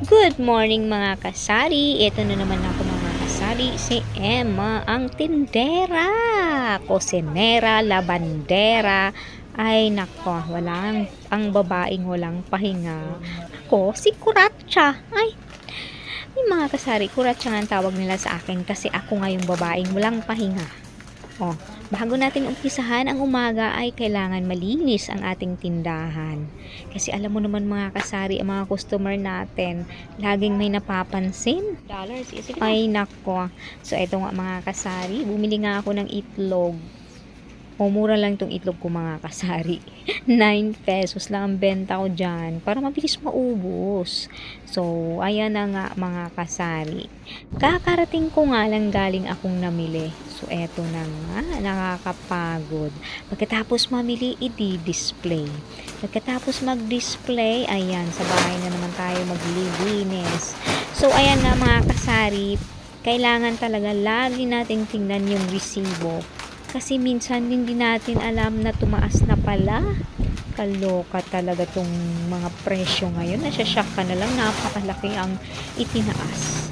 Good morning mga kasari. Ito na naman ako mga kasari. Si Emma, ang tindera. Kosinera, labandera. Ay nako, ang babaeng walang pahinga. Ako, si Kuratsa. Ay, mga kasari, Kuratsa nga ang tawag nila sa akin kasi ako nga yung babaeng walang pahinga. Oh, bago natin umpisahan ang umaga ay kailangan malinis ang ating tindahan. Kasi alam mo naman mga kasari, ang mga customer natin, laging may napapansin. Ay nako. So eto nga mga kasari, bumili nga ako ng itlog. O mura lang itong itlog ko mga kasari. 9 pesos lang ang benta ko dyan para mabilis maubos. So, ayan na nga mga kasari. Kakarating ko nga lang galing akong namili. So, eto na nga, nakakapagod. Pagkatapos mamili, i-display. Pagkatapos mag-display, ayan, sa bahay na naman tayo maglilinis. So, ayan nga mga kasari, kailangan talaga lagi nating tingnan yung resibo. Kasi minsan hindi natin alam na tumaas na pala. Kaloka talaga tong mga presyo ngayon. Nasyashock ka na lang, napakalaki ang itinaas.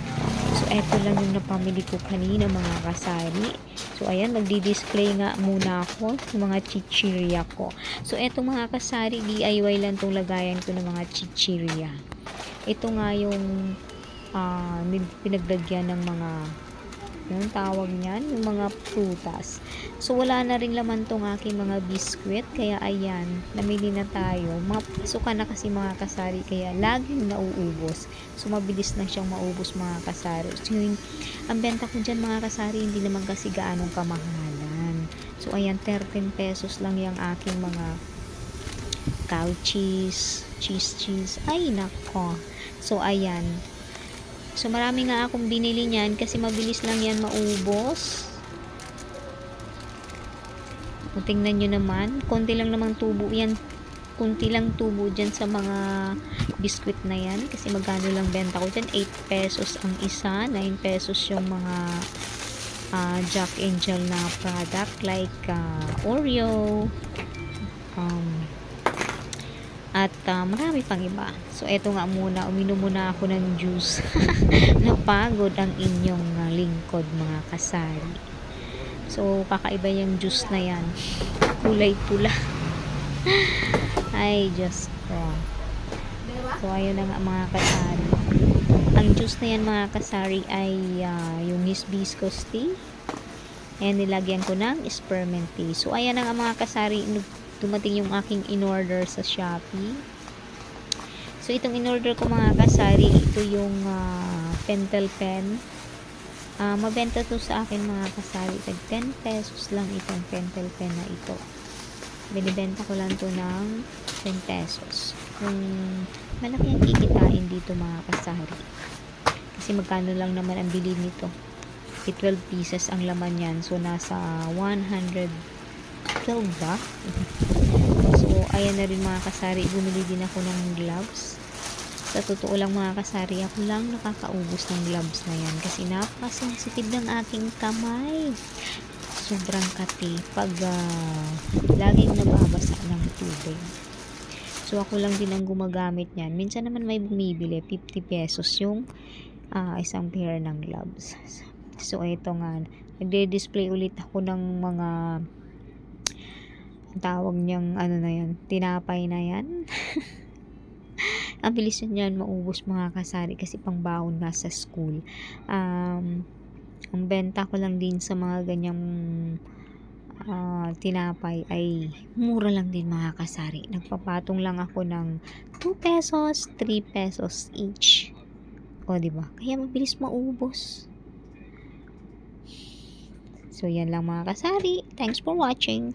So, eto lang yung napamili ko kanina mga kasari. So, ayan, magdi-display nga muna ako ng mga chichirya ko. So, eto mga kasari, DIY lang tong lagayan ko ng mga chichirya. Ito nga yung pinaglagyan ng mga yung tawag niyan, yung mga prutas. So, wala na rin laman tong aking mga biskwit. Kaya, ayan, namili na tayo. Mapasukan na kasi mga kasari. Kaya, laging nauubos. So, mabilis lang siyang maubos mga kasari. So, ang benta ko dyan mga kasari, hindi naman kasi gaanong kamahalan. So, ayan, 13 pesos lang yung aking mga cow cheese. Ay, nako. So, ayan. So, marami nga akong binili niyan kasi mabilis lang yan maubos. O, tingnan nyo naman. Konti lang namang tubo yan. Kunti lang tubo dyan sa mga biskwit na yan. Kasi magkano lang benta ko dyan? 8 pesos ang isa. 9 pesos yung mga Jack Angel na product. Like Oreo. At marami pang iba. So, eto nga muna. Uminom muna ako ng juice. Napagod ang inyong lingkod mga kasari. So, kakaiba yung juice na yan. Kulay pula. Ay, Diyos ko. So, ayun na nga mga kasari. Ang juice na yan mga kasari ay yung hibiscus tea. Ayan, nilagyan ko ng spearmint tea. So, ayan na nga mga kasari. Dumating yung aking in-order sa Shopee. So, itong in-order ko mga kasari, ito yung pentel pen. Mabenta to sa akin mga kasari. Tag 10 pesos lang itong pentel pen na ito. Binibenta ko lang to ng 10 pesos. Kung malaki ang kikitain dito mga kasari. Kasi magkano lang naman ang bili nito. 12 pieces ang laman yan. So, nasa 112 ba? So, ayan na rin mga kasari. Bumili din ako ng gloves. Sa totoo lang mga kasari, ako lang nakakaubos ng gloves na yan. Kasi napaka-sensitive ng aking kamay. Sobrang kati pag laging nababasa ng tubig. So, ako lang din ang gumagamit yan. Minsan naman may bumibili, 50 pesos yung isang pair ng gloves. So, ito nga. Nagde-display ulit ako ng mga tawag niyang ano na yan, tinapay na yan. Ang bilis niyan maubos mga kasari kasi pang baon na sa school. Ang benta ko lang din sa mga ganyang tinapay ay mura lang din mga kasari. Nagpapatong lang ako ng 2 pesos, 3 pesos each. O, diba? Kaya mabilis maubos. So, yan lang mga kasari. Thanks for watching.